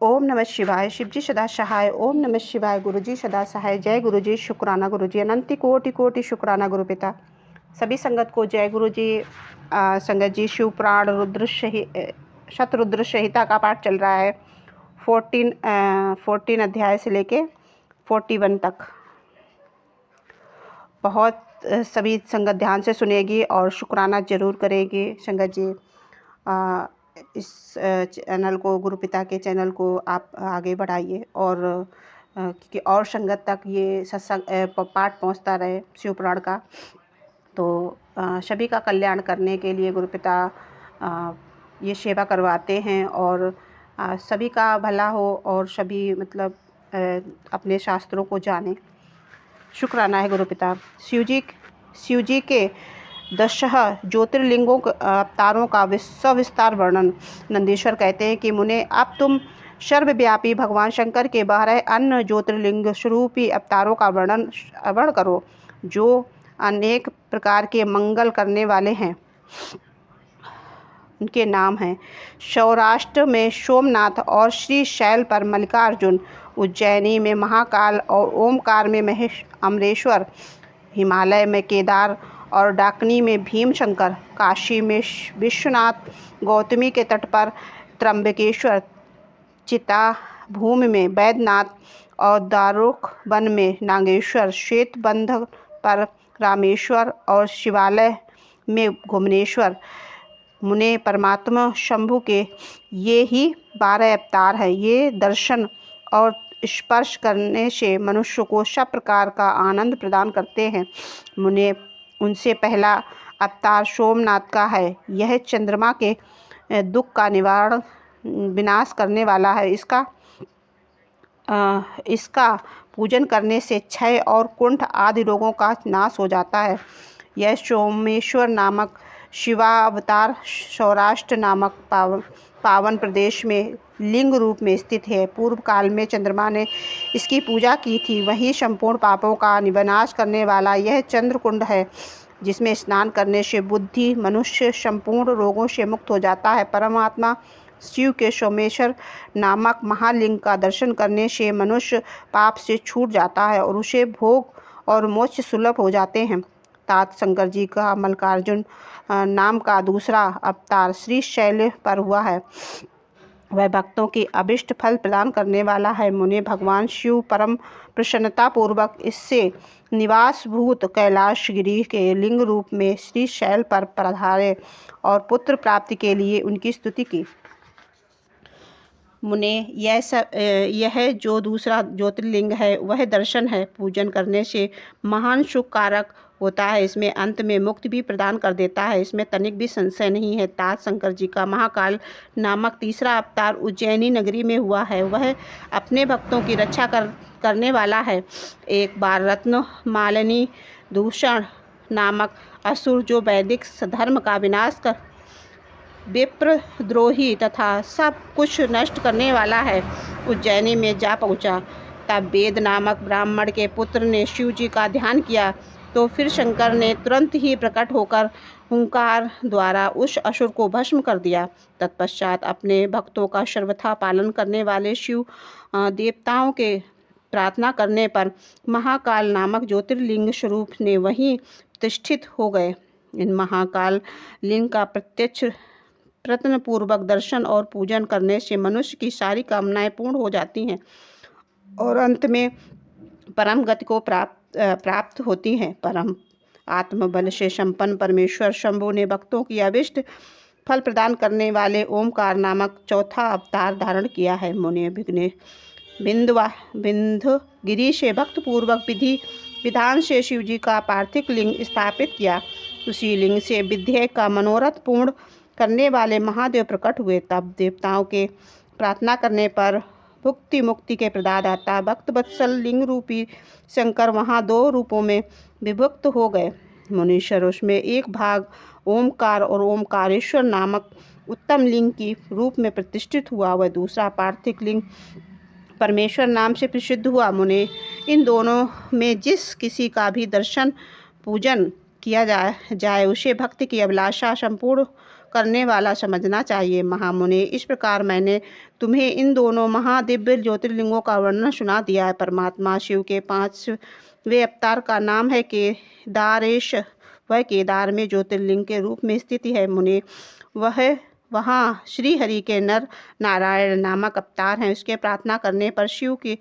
ओम नमः शिवाय। शिवजी सदा सहाय। ओम नमः शिवाय। गुरुजी सदा सहाय। जय गुरुजी। शुक्राना गुरुजी। अनंती कोटि कोटि शुक्राना गुरु पिता। सभी संगत को जय गुरुजी। संगत जी, शिव पुराण शतरुद्र संहिता का पाठ चल रहा है। 14 अध्याय से लेके 41 तक। बहुत सभी संगत ध्यान से सुनेगी और शुक्राना जरूर करेगी। संगत जी, इस चैनल को, गुरु पिता के चैनल को आप आगे बढ़ाइए और क्योंकि और संगत तक ये सत्संग पाठ पहुंचता रहे शिव पुराण का। तो सभी का कल्याण करने के लिए गुरु पिता ये सेवा करवाते हैं और सभी का भला हो और सभी मतलब अपने शास्त्रों को जाने। शुक्राना है गुरु पिता। शिव जी के 10 ज्योतिर्लिंगों अवतारों का सविस्तार वर्णन। नंदीश्वर कहते हैं कि मुने, अब तुम सर्वव्यापी भगवान शंकर के 12 अन्य ज्योतिर्लिंग स्वरूपी अवतारों का वर्णन करो, जो अनेक प्रकार के मंगल करने वाले हैं। उनके नाम हैं: सौराष्ट्र में सोमनाथ और श्री शैल पर मल्लिकार्जुन, उज्जैनी में महाकाल और ओमकार में अमरेश्वर, हिमालय में केदार और डाकनी में भीमशंकर, काशी में विश्वनाथ, गौतमी के तट पर त्र्यंबकेश्वर, चिताभूमि में बैद्यनाथ और दारुक वन में नागेश्वर, श्वेतबंध पर रामेश्वर और शिवालय में घुमनेश्वर। मुने, परमात्मा शंभु के ये ही 12 अवतार हैं। ये दर्शन और स्पर्श करने से मनुष्य को सब प्रकार का आनंद प्रदान करते हैं। मुने, उनसे पहला अवतार सोमनाथ का है। यह चंद्रमा के दुख का निवारण विनाश करने वाला है। इसका पूजन करने से क्षय और कुंठ आदि रोगों का नाश हो जाता है। यह सोमेश्वर नामक शिवावतार सौराष्ट्र नामक पावन प्रदेश में लिंग रूप में स्थित है। पूर्व काल में चंद्रमा ने इसकी पूजा की थी। वहीं संपूर्ण पापों का विनाश करने वाला यह चंद्रकुंड है, जिसमें स्नान करने से बुद्धि मनुष्य संपूर्ण रोगों से मुक्त हो जाता है। परमात्मा शिव के सोमेश्वर नामक महालिंग का दर्शन करने से मनुष्य पाप से छूट जाता है और उसे भोग और मोक्ष सुलभ हो जाते हैं। तात शंकर जी का मल्लिकार्जुन नाम का दूसरा अवतार श्री शैल पर हुआ है। वह भक्तों की अभिष्ट फल प्रदान करने वाला है। मुने, भगवान शिव परम प्रसन्नता पूर्वक इससे निवासभूत कैलाशगिरी के लिंग रूप में श्री शैल पर पधारे और पुत्र प्राप्ति के लिए उनकी स्तुति की। मुने, यह जो दूसरा ज्योतिर्लिंग है वह दर्शन है। पूजन करने से महान सुख कारक होता है। इसमें अंत में मुक्ति भी प्रदान कर देता है। इसमें तनिक भी संशय नहीं है। तात शंकर जी का महाकाल नामक तीसरा अवतार उज्जैनी नगरी में हुआ है। वह अपने भक्तों की रक्षा करने वाला है। एक बार रत्न मालिनी दूषण नामक असुर, जो वैदिक धर्म का विनाश कर विप्रद्रोही तथा सब कुछ नष्ट करने वाला है, उज्जैनी में जा पहुंचा। तब वेद नामक ब्राह्मण के पुत्र ने शिव जी का ध्यान किया, तो फिर शंकर ने तुरंत ही प्रकट होकर हुंकार द्वारा उस असुर को भस्म कर दिया। तत्पश्चात अपने भक्तों का सर्वथा पालन करने वाले शिव देवताओं के प्रार्थना करने पर महाकाल नामक ज्योतिर्लिंग स्वरूप ने वहीं प्रतिष्ठित हो गए। इन महाकाल लिंग का प्रत्यक्ष प्रयत्नपूर्वक दर्शन और पूजन करने से मनुष्य की सारी कामनाएं पूर्ण हो जाती हैं और अंत में परम गति को प्राप्त होती हैं। परम आत्मबल से संपन्न परमेश्वर शंभु ने भक्तों की अभिष्ट फल प्रदान करने वाले ओमकार नामक चौथा अवतार धारण किया है। मुने, बिंदुगिरी से भक्त पूर्वक विधि विधान से शिव जी का पार्थिव लिंग स्थापित किया। उसी लिंग से विद्या का मनोरथ पूर्ण करने वाले महादेव प्रकट हुए। तब देवताओं के प्रार्थना करने पर भुक्ति मुक्ति के प्रदाता भक्त वत्सल लिंग रूपी शंकर वहाँ 2 रूपों में विभक्त हो गए। मुनीश्वर, उसमें एक भाग ओमकार और ओमकारेश्वर नामक उत्तम लिंग की रूप में प्रतिष्ठित हुआ। वह दूसरा पार्थिव लिंग परमेश्वर नाम से प्रसिद्ध हुआ। मुने, इन दोनों में जिस किसी का भी दर्शन पूजन किया जाए उसे भक्ति की अभिलाषा संपूर्ण करने वाला समझना चाहिए। महामुनि, इस प्रकार मैंने तुम्हें इन दोनों महादिव्य ज्योतिर्लिंगों का वर्णन सुना दिया है। परमात्मा शिव के 5वें अवतार का नाम है केदारेश। वह केदार में ज्योतिर्लिंग के रूप में स्थित है। मुनि, वह वहाँ श्री हरि के नर नारायण नामक अवतार हैं। उसके प्रार्थना करने पर शिव की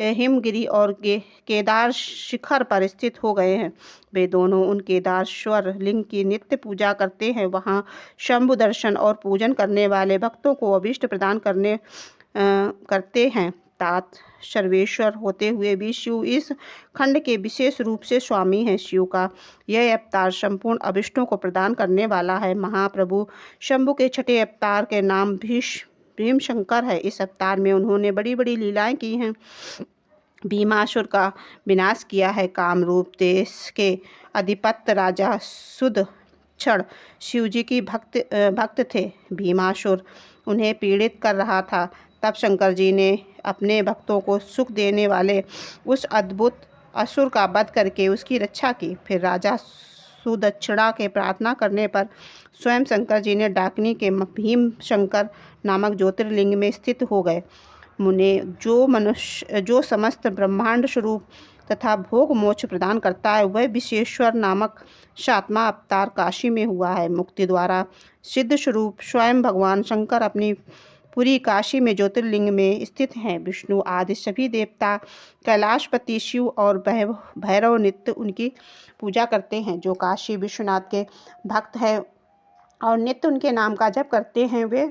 हिमगिरी और केदार शिखर पर स्थित हो गए हैं। वे दोनों उन केदारेश्वर लिंग की नित्य पूजा करते हैं। वहाँ शंभु दर्शन और पूजन करने वाले भक्तों को अभीष्ट प्रदान करते हैं। तात सर्वेश्वर होते हुए भी शिव इस खंड के विशेष रूप से स्वामी हैं। शिव का यह अवतार संपूर्ण अभिष्टों को प्रदान करने वाला है। महाप्रभु शंभु के छठे अवतार के नाम भीमशंकर है। इस अवतार में उन्होंने बड़ी बड़ी लीलाएं की हैं। भीमासुर का विनाश किया है। कामरूप देश के अधिपत्य राजा सुदक्षण शिवजी की भक्त थे। भीमासुर उन्हें पीड़ित कर रहा था। तब शंकर जी ने अपने भक्तों को सुख देने वाले उस अद्भुत असुर का वध करके उसकी रक्षा की। फिर राजा सुदक्षिणा के प्रार्थना करने पर स्वयं शंकर जी ने डाकिनी के भीमशंकर नामक ज्योतिर्लिंग में स्थित हो गए। मुने, जो समस्त ब्रह्मांड स्वरूप तथा भोग मोक्ष प्रदान करता है, वह विशेश्वर नामक 7वां अवतार काशी में हुआ है। मुक्ति द्वारा सिद्ध स्वरूप स्वयं भगवान शंकर अपनी पूरी काशी में ज्योतिर्लिंग में स्थित हैं। विष्णु आदि सभी देवता, कैलाशपति शिव और भैरव नित्य उनकी पूजा करते हैं। जो काशी विश्वनाथ के भक्त हैं और नित्य उनके नाम का जप करते हैं, वे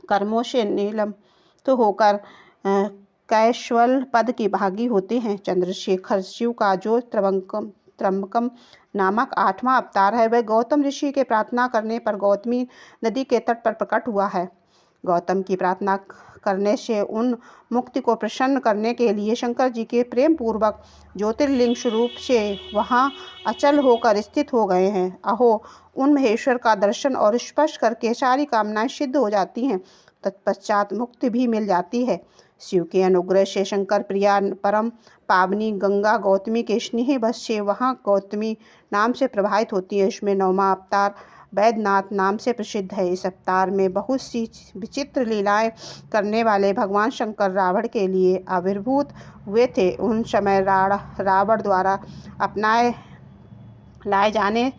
कर्मों से नीलम तो होकर कैश्वल पद के भागी होते हैं। चंद्रशेखर शिव का जो त्र्यंबकम नामक 8वां अवतार है, वह गौतम ऋषि के प्रार्थना करने पर गौतमी नदी के तट पर प्रकट हुआ है। गौतम की प्रार्थना करने से उन मुक्ति को प्रसन्न करने के लिए शंकर जी के प्रेम पूर्वक ज्योतिर्लिंग स्वरूप से वहां अचल होकर स्थित हो गए हैं। अहो, उन महेश्वर का दर्शन और स्पर्श करके सारी कामनाएं सिद्ध हो जाती हैं। तत्पश्चात मुक्ति भी मिल जाती है। शिव के अनुग्रह से शंकर प्रिया परम पावनी गंगा गौतमी के स्नेह बस से वहाँ गौतमी नाम से प्रभावित होती है। इसमें 9वां अवतार वैद्यनाथ नाम से प्रसिद्ध है। इस अवतार में बहुत सी विचित्र लीलाएं करने वाले भगवान शंकर रावण के लिए आविर्भूत हुए थे। उन समय रावण द्वारा अपनाए लाए जाने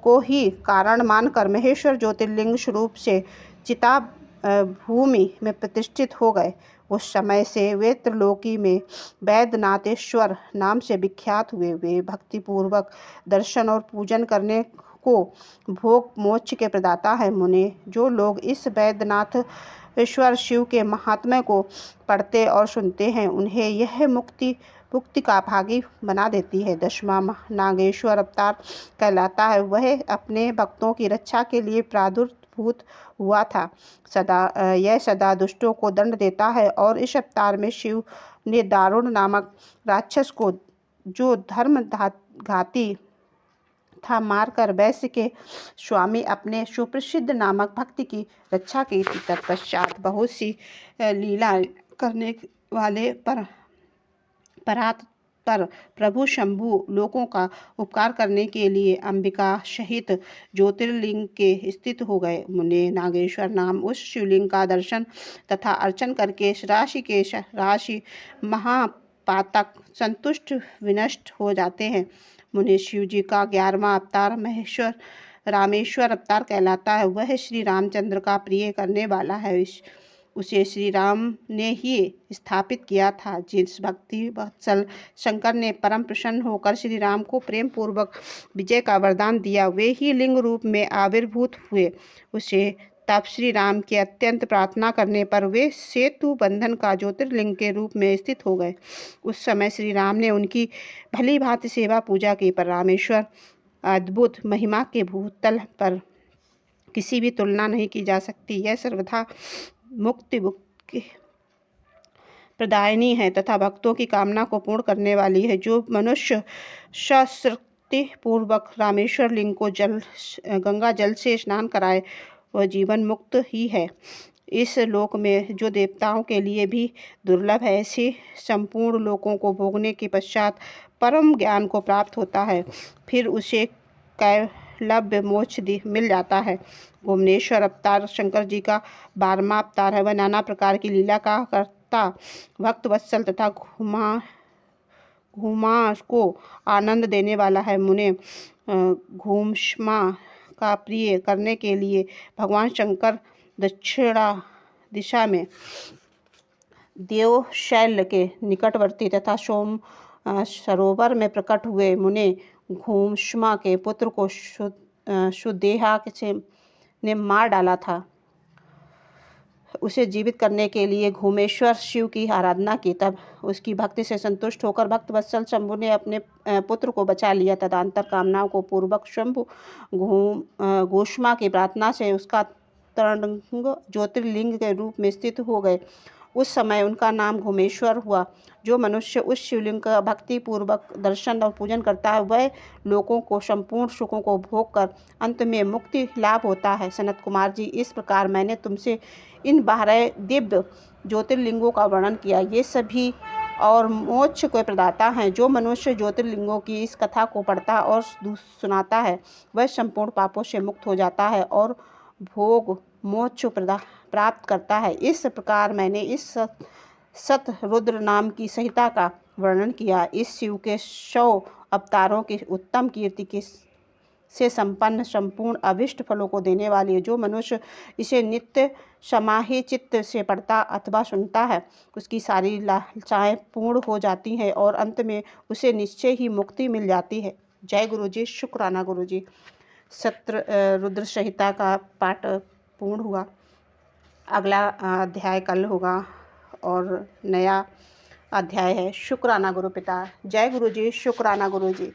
को ही कारण मानकर महेश्वर ज्योतिर्लिंग स्वरूप से चिता भूमि में प्रतिष्ठित हो गए। उस समय से वे त्रिलोकी में वैद्यनाथेश्वर नाम से विख्यात हुए। वे भक्तिपूर्वक दर्शन और पूजन करने को भोग मोक्ष के प्रदाता है। मुने, जो लोग इस वैद्यनाथ ईश्वर शिव के महात्म्य को पढ़ते और सुनते हैं, उन्हें यह मुक्ति का भागी बना देती है। 10वां नागेश्वर अवतार कहलाता है। वह अपने भक्तों की रक्षा के लिए प्रादुर्भूत हुआ था। यह सदा दुष्टों को दंड देता है। और इस अवतार में शिव ने दारुण नामक राक्षस को, जो धर्म घाती था, मारकर वैश्य के स्वामी अपने सुप्रसिद्ध नामक भक्ति की रक्षा की थी। तत्पश्चात बहुत सी लीला करने वाले पर प्रभु शंभु लोगों का उपकार करने के लिए अंबिका सहित ज्योतिर्लिंग के स्थित हो गए। मुने, नागेश्वर नाम उस शिवलिंग का दर्शन तथा अर्चन करके राशि महापातक संतुष्ट विनष्ट हो जाते हैं। मुने, शिव जी का 11वां अवतार रामेश्वर अवतार कहलाता है। वह श्री रामचंद्र का प्रिय करने वाला है। उसे श्री राम ने ही स्थापित किया था। जिस भक्ति वत्सल शंकर ने परम प्रसन्न होकर श्री राम को प्रेम पूर्वक विजय का वरदान दिया, वे ही लिंग रूप में आविर्भूत हुए। उसे तब श्री राम के अत्यंत प्रार्थना करने पर वे सेतु बंधन का ज्योतिर्लिंग के रूप में स्थित हो गए। उस समय श्री राम ने उनकी भली भांति सेवा पूजा की। पर रामेश्वर अद्भुत महिमा के भूतल पर किसी भी तुलना नहीं की जा सकती। यह सर्वथा मुक्ति प्रदायिनी है तथा भक्तों की कामना को पूर्ण करने वाली है। जो मनुष्य सशक्ति पूर्वक रामेश्वर लिंग को गंगा जल से स्नान कराए, वह जीवन मुक्त ही है। इस लोक में जो देवताओं के लिए भी दुर्लभ है, ऐसे संपूर्ण लोकों को भोगने के पश्चात परम ज्ञान को प्राप्त होता है। फिर उसे लव्य मोक्ष मिल जाता है। घुमनेश्वर अवतार शंकर जी का 12वां अवतार है। वह नाना प्रकार की लीला का करता, भक्त वत्सल तथा घुमा को आनंद देने वाला है। मुने घुमष्मा का प्रिय करने के लिए भगवान शंकर दक्षिणा दिशा में देवशैल के निकटवर्ती तथा सोम सरोवर में प्रकट हुए। मुने घुमष्मा के पुत्र को सुदेहा ने मार डाला था। उसे जीवित करने के लिए घुमेश्वर शिव की आराधना की। तब उसकी भक्ति से संतुष्ट होकर भक्त वत्सल शंभु ने अपने पुत्र को बचा लिया। तदंतर कामनाओं को पूर्वक शंभु घुमष्मा की प्रार्थना से उसका तरंग ज्योतिर्लिंग के रूप में स्थित हो गए। उस समय उनका नाम घुमेश्वर हुआ। जो मनुष्य उस शिवलिंग का भक्ति पूर्वक दर्शन और पूजन करता है, वह लोगों को संपूर्ण सुखों को भोग कर अंत में मुक्ति लाभ होता है। सनत कुमार जी, इस प्रकार मैंने तुमसे इन 12 दिव्य ज्योतिर्लिंगों का वर्णन किया। ये सभी और मोक्ष को प्रदाता हैं। जो मनुष्य ज्योतिर्लिंगों की इस कथा को पढ़ता और सुनाता है, वह संपूर्ण पापों से मुक्त हो जाता है और भोग मोक्ष प्राप्त करता है। इस प्रकार मैंने इस सत रुद्र नाम की संहिता का वर्णन किया। इस शिव के 100 अवतारों की उत्तम कीर्ति से संपन्न, संपूर्ण अभिष्ट फलों को देने वाली है। जो मनुष्य इसे नित्य समाहि चित्त से पढ़ता अथवा सुनता है, उसकी सारी लालसाएं पूर्ण हो जाती हैं और अंत में उसे निश्चय ही मुक्ति मिल जाती है। जय गुरु जी, शुक्राना गुरु जी। रुद्र संहिता का पाठ पूर्ण हुआ। अगला अध्याय कल होगा और नया अध्याय है। शुक्राना गुरु पिता। जय गुरु जी, शुक्राना गुरु जी।